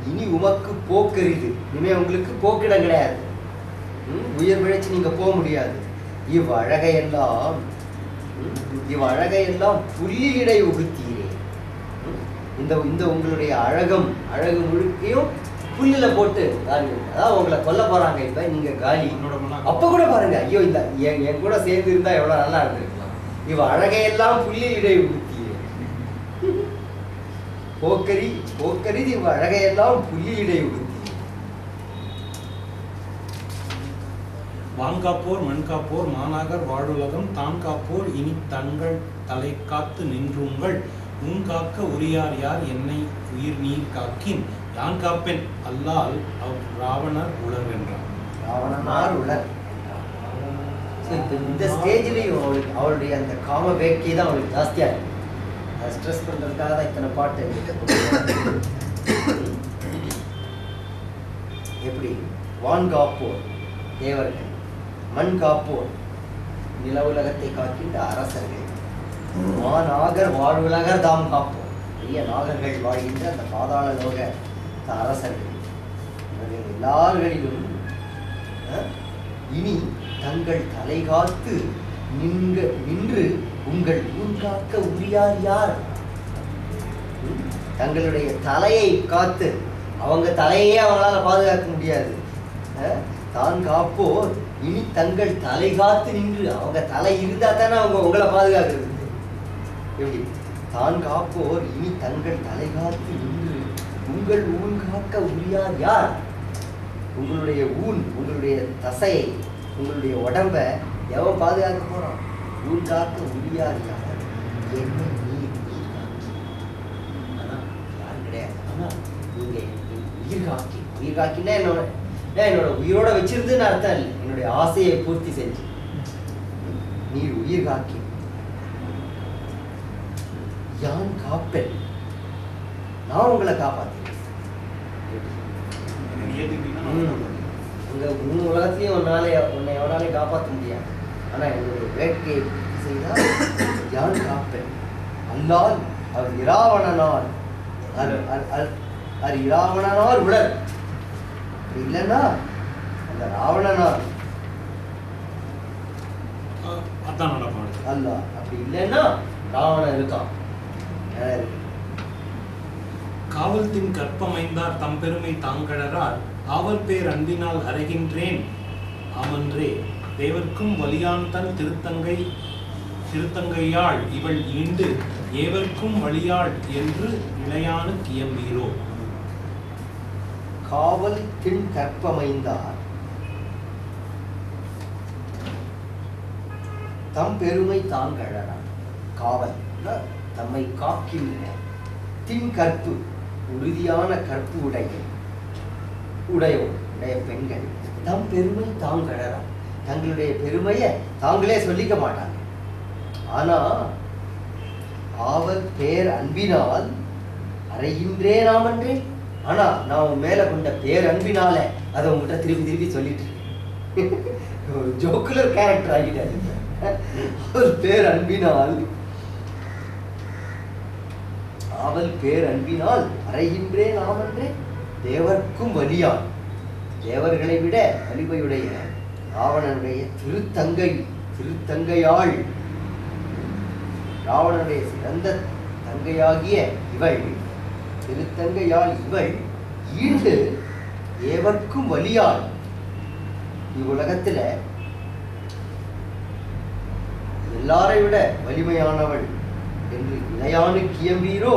இனி உமக்கு போக்கரிது. இனிமே உங்களுக்கு போக்கிடம் கிடையாது. உயிர் பிழைச்சு நீங்க போக முடியாது. இவ்வழகையெல்லாம் புள்ளியிடை உகுத்தீரே. இந்த உங்களுடைய அழகு முழுக்கையும் புல்லில போட்டு அதான் உங்களை கொல்ல போறாங்க. இப்ப நீங்க காலி. அப்ப கூட பாருங்க, ஐயோ இந்த என் கூட சேர்ந்து இருந்தா எவ்வளவு நல்லா இருந்திருக்கலாம். இவ அழகையெல்லாம் புல்லியிடை உகுத்தீரே. போக்கரிது இவ அழகையெல்லாம் புல்லியிடை உகுத்தி. வான்காப்போர் மண்காப்போர் மாநகர் வாழுலகம் தான் காப்போர் இனி தங்கள் தலை காத்து நின்றுங்கள். உன் காக்க உரியார் யார் என்னை உயிர் நீர் காக்கின் யான் காப்பேன் அல்லால் ராவணர் உலர் என்றார். ராவணனார் உலர். இந்த ஸ்டேஜ்லயும் அவளுடைய அந்த காம வேட்கை தான் அவளுக்கு ஜாஸ்தியா இருக்கு. அதை ஸ்ட்ரெஸ் பண்றதுக்காக தான் இத்தனை பாட்டு. எப்படி வான் காப்போர் தேவர்கள், மண் காப்போர் நில உலகத்தை காக்கின்ற அரசர்கள், மாநாகர் வாழ்வுலகர் தாம் காப்போர் பெரிய நாகர்கள் வாழ்கின்ற அந்த பாதாள லோக அரசர்கள். இவர்கள் எல்லார்களிலும் இனி தங்கள் தலை காத்து நின்று உங்கள் ஊன் காக்க உரியார் யார்? தங்களுடைய தலையை காத்து, அவங்க தலையே அவங்களால பாதுகாக்க முடியாது. தான் காப்போர் இனி தங்கள் தலை காத்து நின்று, அவங்க தலை இருந்தா தானே அவங்க உங்களை பாதுகாக்கிறது. எப்படி தான் காப்போர் இனி தங்கள் தலை காத்து நின்று உங்கள் ஊன் காக்க உரியார் யார்? உங்களுடைய ஊன், உங்களுடைய தசையை, உங்களுடைய உடம்ப எவன் பாதுகாக்க போறான்? ஊன் காக்க உரியார் யார்? என்ன நீர் காக்கி. ஆனா யாரும் கிடையாது. ஆனா நீங்க உயிர் காக்கி. உயிர் காக்கின்னா என்னோட உயிரோட வச்சிருந்துன்னு அர்த்தம் இல்லை, என்னுடைய ஆசையை பூர்த்தி செஞ்சு நீர் உயிர் காக்கி. யான் காப்பேன், நான் உங்களை காப்பாத்தேன். உங்க மூணு உலகத்திலையும் உன்னை எவனாலே காப்பாற்ற முடியாது. ஆனா என்னுடைய வேட்கையை செய்தால் யான் காப்பேன். அல்லால் அவர் இராவணனால் இராவணனால் உடல் இல்லைன்னா அந்த ராவணனால் அல்ல. அப்படி இல்லைன்னா ராவணன் இருக்கான். காவல்தின் கற்பமைந்தார் தம் பெருமை தாங்கடரார் ஆவல் பேர் அன்பினால் அறைகின்றேன் ஆமன்றே தேவர்க்கும் வலியான் தன் திருத்தங்கையாள் இவள் ஈண்டு ஏவர்க்கும் வழியாள் என்று இளையானு கியம்பீரோ. காவல் தின் கற்பமைந்தார் தம் பெருமை தாங்கடரார். காவல் தம்மை காக்கின்ற, தின் கற்பு உறுதியான கற்பு உடைய பெண்கள் தம் பெருமை தாங்கடரா. தங்களுடைய பெருமையை தாங்களே சொல்லிக்க மாட்டாங்க. ஆனா ஆவல் பேர் அன்பினால் அறைகின்றே நாமன்றே. ஆனா நான் உன் மேல கொண்ட பேர் அன்பினால அதை உங்ககிட்ட திருப்பி சொல்லிட்டு ஒரு ஜோக்குலர் கேரக்டர் ஆகிட்டாரு. அவர் பேர் அன்பினால் ஆவல் பேர் அன்பினால் அறைகின்றே நாமன்றே தேவர்க்கும் வலியான். தேவர்களை விட வலிமையுடைய ராவணனுடைய திருத்தங்கையாள், ராவணனுடைய சிறந்த தங்கையாகிய இவள், திருத்தங்கையாள் இவள் ஈண்டு தேவர்க்கும் வலியாள். இவ்வுலகத்துல எல்லாரை விட வலிமையானவள் என்று இளையானு கியம்பீரோ.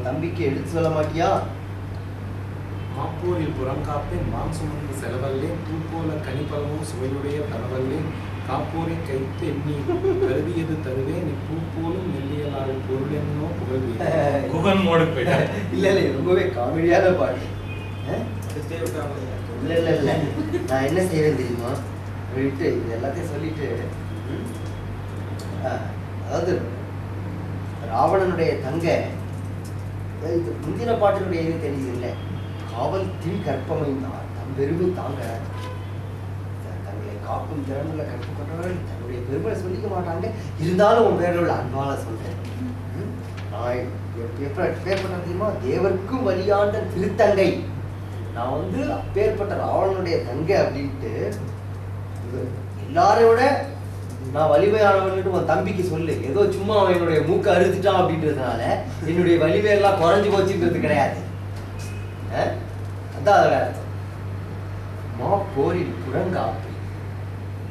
தம்பிக்கு எடுத்து சொல்ல மாட்டியா? மாப்போரில் புறங்காப்பேன் மான் சுமந்து செலவல்லேன் தூப்போல கனிப்பழமும் சுவையுடைய தனவல்லேன் காப்போரை கைத்து எண்ணி கருதியது தருவேன் நீ பூ போலும் மெல்லியலால் பொருள் என்னோ புகழ்வேன். குகன் மோடு போயிட்டார். இல்ல இல்ல ரொம்பவே காமெடியான பாட்டு. இல்ல இல்ல இல்ல நான் என்ன செய்வேன் தெரியுமா அப்படின்ட்டு இது எல்லாத்தையும் சொல்லிட்டு அதாவது ராவணனுடைய தங்க இது முந்தின பாட்டினுடைய இது தெரியுது இல்லை காவல் தின் கற்பமைந்தார் தம் பெருமை தாங்க தங்களை காக்கும் திறனுள்ள கற்பு கொண்டவர்கள் தன்னுடைய பெருமை சொல்லிக்க மாட்டாங்க. இருந்தாலும் உன் பேரில் உள்ள அன்பால சொல்றேன். நான் பேர்பட்ட தெரியுமா தேவர்க்கும் வலியாண்ட திருத்தங்கை. நான் வந்து அப்பேற்பட்ட ராவணனுடைய தங்கை அப்படின்ட்டு எல்லாரையோட நான் வலிமையானவன்ட்டு உன் தம்பிக்கு சொல்லு. ஏதோ சும்மா அவன் என்னுடைய மூக்கை அறுத்துட்டான் அப்படின்றதுனால என்னுடைய வலிமையெல்லாம் குறைஞ்சு போச்சுன்றது கிடையாது. அதான் அதில் அர்த்தம். மா போரில் புறங்காப்பி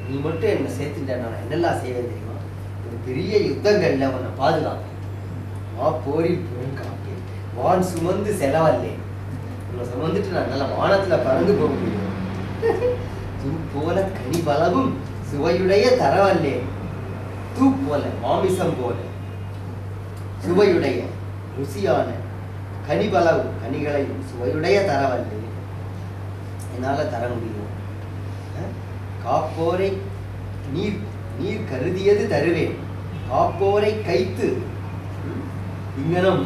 நீ மட்டும் என்னை சேர்த்துட்ட நான் என்னெல்லாம் செய்வேன் தெரியுமா? ஒரு பெரிய யுத்தங்கள்ல உன்னை பாதுகாப்பேன். மா போரில் புறங்காப்பி வான் சுமந்து செலவல்லே உன்னை சுமந்துட்டு நான் நல்லா வானத்துல பறந்து போக முடியும். தூ போல கனி பலவும் சுவையுடைய தரவல்லே. தூ போல மாமிசம் போல சுவையுடைய ருசியான கனிபலவு கனிகளையும் சுவையுடைய தரவல்லே என்னால தர முடியும். காப்போரை நீர் நீர் கருதியது தருவேன். காப்போரை கைத்து இங்கனம்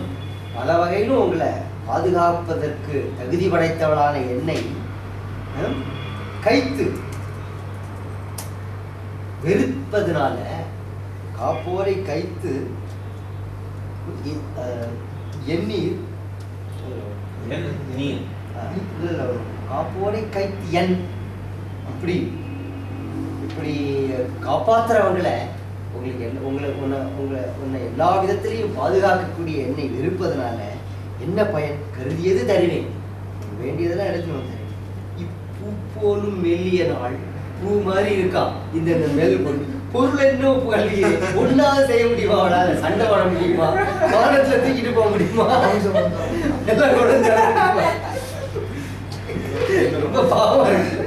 பல வகையிலும் உங்களை பாதுகாப்பதற்கு தகுதி படைத்தவளான என்னை கைத்து வெறுப்பதனால காப்போரை கைத்து எண்ணீர் காப்போரை கைத்து என் இப்படி இப்படி காப்பாத்துறவங்களை உங்களுக்கு உன்னை எல்லா விதத்திலையும் பாதுகாக்கக்கூடிய என்னை வெறுப்பதனால என்ன பயன்? கருதியது தருவேன். வேண்டியதெல்லாம் எடுத்துன்னு வந்தேன். இப்பூ போலும் மெல்லிய நாள் பூ மாதிரி இருக்கா இந்த மேல் பொருள் பொருள் என்ன புகழ்கியே ஒன்னாவது செய்ய முடியுமா? அவளால சண்டை பண்ண முடியுமா? வானத்துல தூக்கிட்டு போக முடியுமா? எல்லாம் கூட ரொம்ப பாவம் இருக்கு.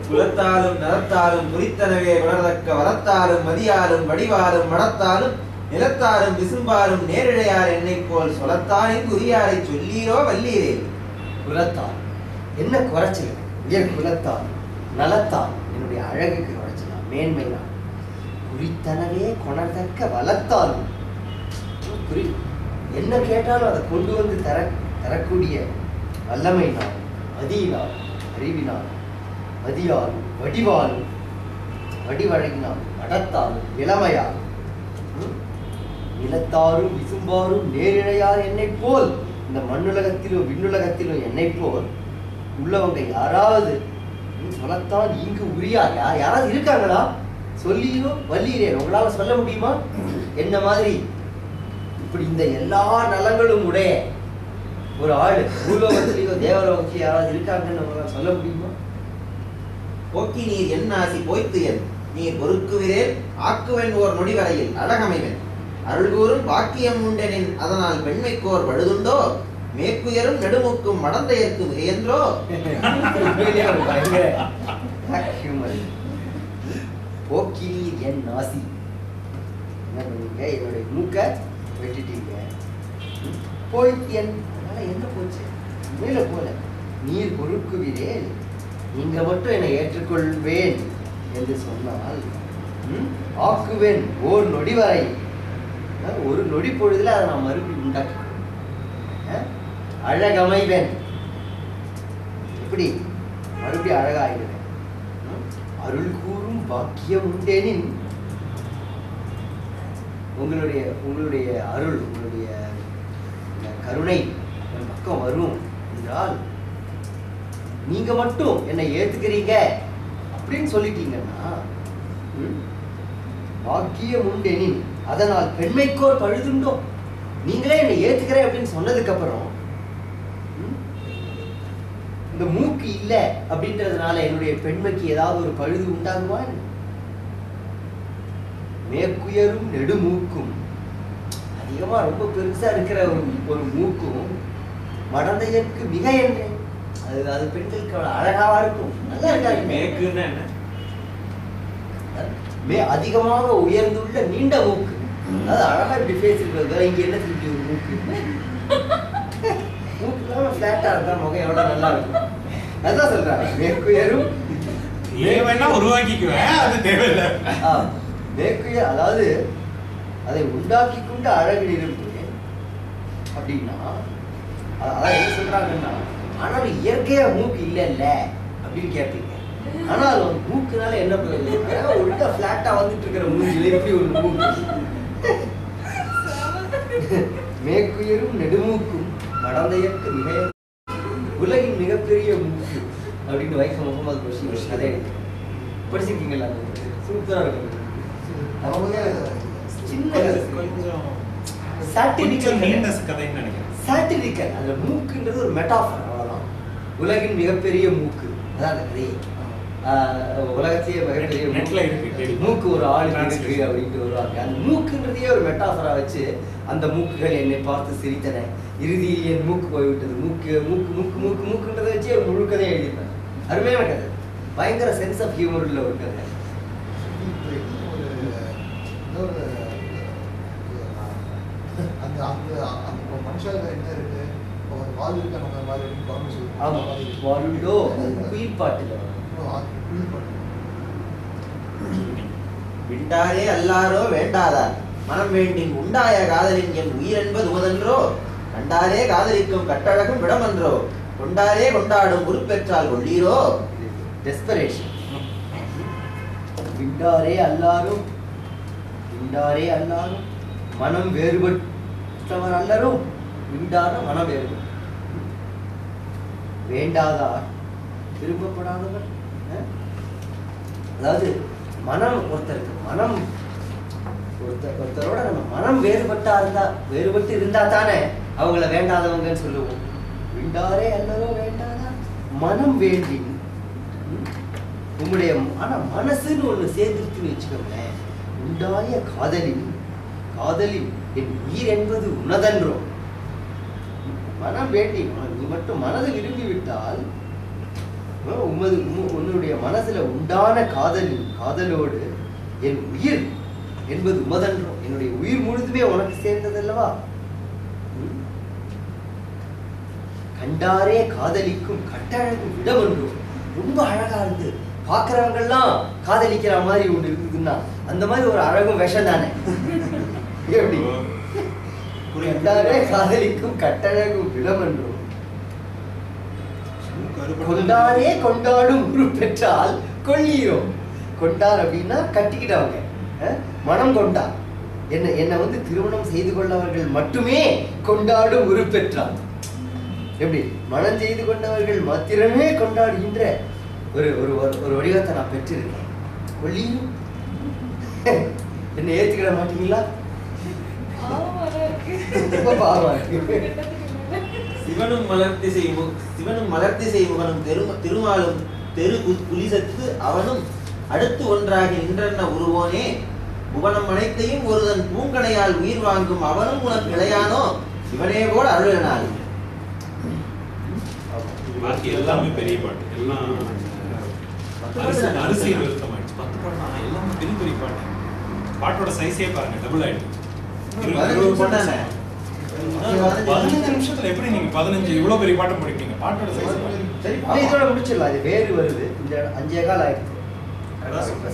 குலத்தாலும் நலத்தாலும் குறித்தனவே உணர்தக்க வரத்தாலும் மதியாலும் வடிவாலும் மனத்தாலும் நிலத்தாரும் விசும்பாரும் நேரிழையார் என்னை போல் சொலத்தானின் குறியாரை சொல்லீரோ வல்லீரே. குலத்தால் என்ன குறைச்சல்? என் குலத்தால் நலத்தால் என்னுடைய அழகுக்கு குறைச்சலாம் மேன்மை நான் குறித்தனவே கொணர்தக்க வளர்த்தாலும் என்ன கேட்டாலும் அதை கொண்டு வந்து தரக்கூடிய வல்லமை நான் மதியினால் அறிவினால் மதியாலும் வடிவாலும் வடிவழகினால் மடத்தாலும் இளமையாலும் நிலத்தாரும் விசும்பாரும் நேரிழையார் என்னை போல் இந்த மண்ணுலகத்திலும் விண்ணுலகத்திலும் என்னை போல் உள்ளவங்க யாராவது சொல்லத்தான் இங்கு உரியார் யாராவது இருக்காங்களா? சொல்லியோ வல்லீரே உங்களால சொல்ல முடியுமா? என்ன மாதிரி இப்படி இந்த எல்லா நலங்களும் உடைய ஒரு ஆளு பூலோகத்திலேயோ தேவலோகத்திலேயோ யாராவது இருக்காங்கன்னு நம்மளால சொல்ல முடியுமா? போக்கி நீர் என் ஆசி போய்த்து என் நீர் பொறுக்குவிரேன் ஆக்குவன் ஓர் நொடி வரையில் அழகமைவன் அருள்கூறும் பாக்கியம் உண்டெனின் அதனால் பெண்மைக்கோர் பழுதுண்டோ மேற்குயரும் நெடுமுக்கும் மடந்தையர்க்கு மிகையன்றோ. போக்கி நீர் என் ஆசி என்ன பண்ணீங்க? என்னுடைய மூக்க வெட்டிட்டீங்க. போய்த்து என் அதனால என்ன போச்சு? மேல போல நீர் பொறுக்குவிரேன் நீங்க மட்டும் என்னை ஏற்றுக்கொள்வேன் என்று சொன்னால் ஆக்குவேன் ஓர் நொடி வரை ஒரு நொடி பொழுதுல அதை நான் மறுபடியும் உண்டாக்குவேன். அழகமைவேன் எப்படி மறுபடியும் அழகாயிடுவேன். அருள் கூறும் பாக்கியம் உண்டேனின் உங்களுடைய அருள் உங்களுடைய கருணை என் பக்கம் வரும் என்றால் நீங்க மட்டும் என்னை ஏத்துக்கிறீங்க அப்படின்னு சொல்லிட்டீங்கன்னா பாக்கியம் உண்டெனின் அதனால் பெண்மைக்கோர் பழுதுண்டோ. நீங்களே என்னை ஏத்துக்கிறேன் அப்படின்னு சொன்னதுக்கு அப்புறம் இந்த மூக்கு இல்ல அப்படின்றதுனால என்னுடைய பெண்மைக்கு ஏதாவது ஒரு பழுது உண்டாகுமா? மேற்குயரும் நெடுமூக்கும் அதிகமா ரொம்ப பெருசா இருக்கிற ஒரு மூக்கும் மடந்தையருக்கு மிக என்றேன். அது பெண்களுக்கு அவ்வளவு அழகாவா இருக்கும். நல்லா இருக்காது. மேற்குன்னா என்ன? அதிகமாக உயர்ந்துள்ள நீண்ட மூக்கு. அதாவது அழகா இப்படி ஃபேஸ் இருக்கிறது வேற. இங்க என்ன திருப்பி ஒரு மூக்கு மூக்கு இல்லாம ஃபிளாட்டா இருந்தா முகம் எவ்வளவு நல்லா இருக்கும். அதான் சொல்றாங்க மேற்குயரும் வேணா உருவாக்கிக்குவேன், அது தேவையில்லை. மேற்குயர் அதாவது அதை உண்டாக்கி கொண்டு அழகு நிரம்பு அப்படின்னா அதான் என்ன சொல்றாங்கன்னா, ஆனாலும் இயற்கையா மூக்கு இல்ல அப்படின்னு கேட்பீங்க. ஆனாலும் மூக்குனால என்ன பண்ணுறது, ஒழுங்கா ஃபிளாட்டா வந்துட்டு இருக்கிற மூஞ்சில எப்படி ஒரு மூக்கு. மேற்குயரும் நெடுமூக்கும் மடந்தையற்கு மிக உலகின் மிகப்பெரிய மூக்கு அப்படின்னு வைக்க முகமது பஷீர் கதை படிச்சிருக்கீங்களா? சூப்பரா இருக்கும். சின்ன கொஞ்சம் சாட்டிரிக்கல் நீண்ட கதைன்னு நினைக்கிறேன். சாட்டிரிக்கல், அந்த மூக்குன்றது ஒரு மெட்டாஃபர், அவ்வளவுதான். உலகின் மிகப்பெரிய மூக்கு, அதான் அந்த கதை. உலகத்திலேயே மிகப்பெரிய மூக்கு ஒரு ஆளுக்கு இருக்கு அப்படின்ட்டு வருவாங்க. அந்த மூக்குன்றதையே ஒரு மெட்டாஃபரா வச்சு அந்த மூக்குகள் என்னை பார்த்து சிரித்தன, இறுதியில் என் மூக்கு போய்விட்டது, மூக்கு மூக்கு மூக்கு மூக்கு மூக்குன்றதை வச்சு முழு கதையை எழுதியிருப்பேன். அருமையான கதை, பயங்கர சென்ஸ் ஆஃப் ஹியூமர் உள்ள ஒரு கதை. அந்த அந்த அந்த மனுஷால என்ன இருக்கு, ஒரு வால் இருக்க நம்ம மாதிரி குழம்பு சொல்லுவோம். ஆமா, வாலுடோ குயில் பாட்டுல விண்டாரே அல்லாரோ வேண்டாதார் மனம் வேண்டின் உண்டாய காதலின் என் உயிர் என்பது உமதன்றோ, கண்டாரே காதலிக்கும் கட்டழகும் விடமன்றோ, கொண்டாரே கொண்டாடும் உருப்பெற்றால் கொள்ளீரோ. டெஸ்பரேஷன். விண்டாரே அல்லாரும் விண்டாரே அல்லாரும் மனம் வேறுபட்டவர் அல்லரும். விண்டார மனம் வேறுபட்டு வேண்டாதார் விரும்பப்படாதவர். அதாவது மனம் ஒருத்தருக்கு மனம் ஒருத்தரோட நம்ம மனம் வேறுபட்டு இருந்தா தானே அவங்கள வேண்டாதவங்கன்னு சொல்லுவோம். விண்டாரே அல்லரோ வேண்டாதா மனம் வேண்டி உங்களுடைய மனசுன்னு ஒண்ணு சேர்ந்துருக்குன்னு வச்சுக்கோங்களேன். உண்டாய காதலின் என் உயிர் என்பது உனதன்றோ. மனம் வேண்டி நீ மட்டும் மனதை விரும்பி விட்டால் உன்னுடைய மனசுல உண்டான காதலோடு என் உயிர் என்பது உமதன்றோ, என்னுடைய உயிர் முழுதுமே உனக்கு சேர்ந்தது அல்லவா. கண்டாரே காதலிக்கும் கட்டழகும் விடம் ஒன்றோ. ரொம்ப அழகா இருந்து பாக்குறவங்கெல்லாம் காதலிக்கிற மாதிரி ஒன்று இருக்குதுன்னா அந்த மாதிரி ஒரு அழகும் விஷம் தானே. எப்படி கண்டாரே காதலிக்கும் கட்டழகும் விடம் என்றோ, கொண்டாரே கொண்டாடும் உரு பெற்றால் கொள்ளீரோ. கொண்டார் அப்படின்னா கட்டிக்கிட்டவங்க, மனம் கொண்டார். என்னை வந்து திருமணம் செய்து கொண்டவர்கள் மட்டுமே கொண்டாடும் உரு பெற்றால். எப்படி மனம் செய்து கொண்டவர்கள் மாத்திரமே கொண்டாடுகின்ற ஒரு ஒரு வடிவத்தை நான் பெற்றிருக்கேன். கொள்ளியும் என்ன ஏத்துக்கிட மாட்டீங்களா? சிவனும் மலர்த்திசை முகனும் திருமாலும் தெரு குலிசத்து அவனும் அடுத்து ஒன்றாகி நின்றன உருவோனே. புவனம் அனைத்தையும் ஒருதன் பூங்கனையால் உயிர் வாங்கும் அவனும் உனக்கு இளையானோ. சிவனே போல் அருளினாள். பாக்கி எல்லாமே பெரிய பாட்டு, எல்லாம் அரசியல் விருத்தமாயிடுச்சு. 10 பாட்டு எல்லாமே பெரிய பெரிய பாட்டு. பாட்டோட சைஸே பாருங்க, டபுள் ஆயிடுச்சு. 15 நிமிஷத்துல எப்படி நீங்க 15 இவ்வளவு பெரிய பாட்டம் படிப்பீங்க? பாட்டோட சைஸ் சரி, இதோட முடிச்சிடலாம். இது வேறு வருது, இந்த 5:15 ஆயிடுச்சு.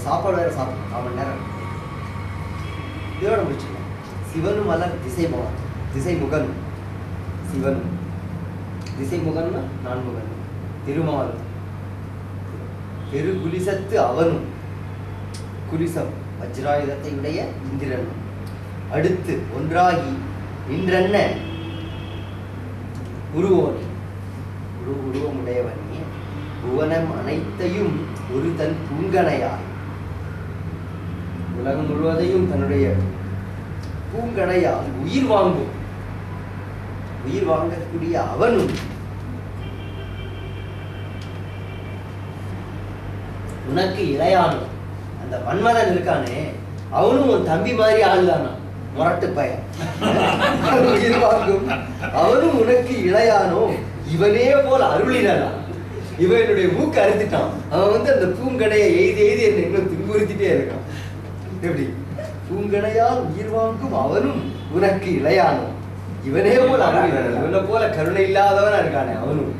சாப்பாடு வேற சாப்பிடும் 1 மணி நேரம். இதோட முடிச்சிடலாம். சிவனும் மலர் திசைமுகன். சிவனும் திசைமுகன்னா நான்முகன். திருமாலும் பெரு குலிசத்து அவனும், குலிசம் வஜ்ராயுதத்தை உடைய இந்திரன். அடுத்து ஒன்றாகி நின்றன்ன உருவோனே, உருவமுடையவனே. புவனம் அனைத்தையும் ஒரு தன் பூங்கனையால், உலகம் முழுவதையும் தன்னுடைய பூங்கனையால் உயிர் வாங்கக்கூடிய அவனும் உனக்கு இளையானும். அந்த மன்மதன் இருக்கானே அவனும் உன் தம்பி மாதிரி ஆளுதானா, முரட்டு பையன். உயிர் வாங்கும் அவனும் உனக்கு இளையானோ. இவனே போல் அருளினா இவன் என்னுடைய மூக்கு அறுத்துட்டான். அவன் வந்து அந்த பூங்கடையை எய்தி எய்தி என்னை இன்னும் துன்புறுத்திட்டே இருக்கான். எப்படி பூங்கடையால் உயிர் வாங்கும் அவனும் உனக்கு இளையானும். இவனே போல இவனை போல கருணை இல்லாதவனா இருக்கானே அவனும்.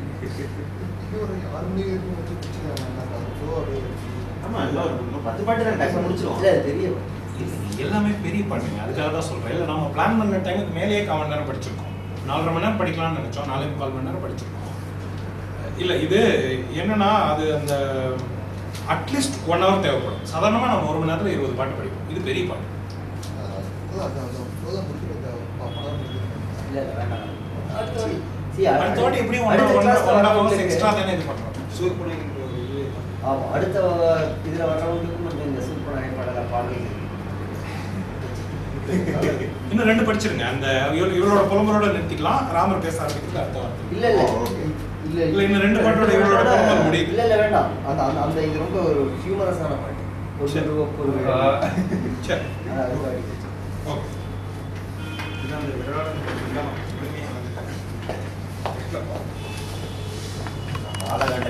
ஆமா, இன்னும் 10 பாட்டு நான் டக்குனு முடிச்சிருவோம். இல்ல தெரியும். எல்லாமே பெரிய பாட்டுங்க, அதுக்காக தான் சொல்றேன். இல்லை நம்ம பிளான் பண்ண டைமுக்கு மேலேயே 1/4 மணி நேரம் படிச்சிருக்கோம். 4.5 மணி நேரம் படிக்கலாம்னு நினைச்சோம், 4.25 மணி நேரம் படிச்சிருக்கோம். இல்லை இது என்னன்னா அது அந்த அட்லீஸ்ட் 1 hour தேவைப்படும். சாதாரணமாக நம்ம 1 மணி நேரத்தில் 20 பாட்டு படிப்போம். இது பெரிய பாட்டு. இல்ல வேண்டாம். அடுத்த வாட்டி எப்படியும் 1.5 hours எக்ஸ்ட்ரா தானே இது பண்ணுறோம். ஆமா, அடுத்த இதுல வர்றவங்களுக்கும் கொஞ்சம் இந்த சூப்பரான பாடல பாடல் இன்னும் 2 படிச்சிருங்க. அந்த இவரோட புலம்பலோட நிறுத்திக்கலாம். ராமர் பேச ஆரம்பிக்கிறது அடுத்த வார்த்தை. இல்ல இல்ல இல்ல இல்ல இன்னும் 2 பாட்டோட இவரோட புலம்பல் முடியும். இல்ல இல்ல வேண்டாம். அந்த அந்த இது ரொம்ப ஒரு ஹியூமரஸான பாட்டு. சரி. ஓகே. இதான் அந்த விளையாட ஆளகண்ட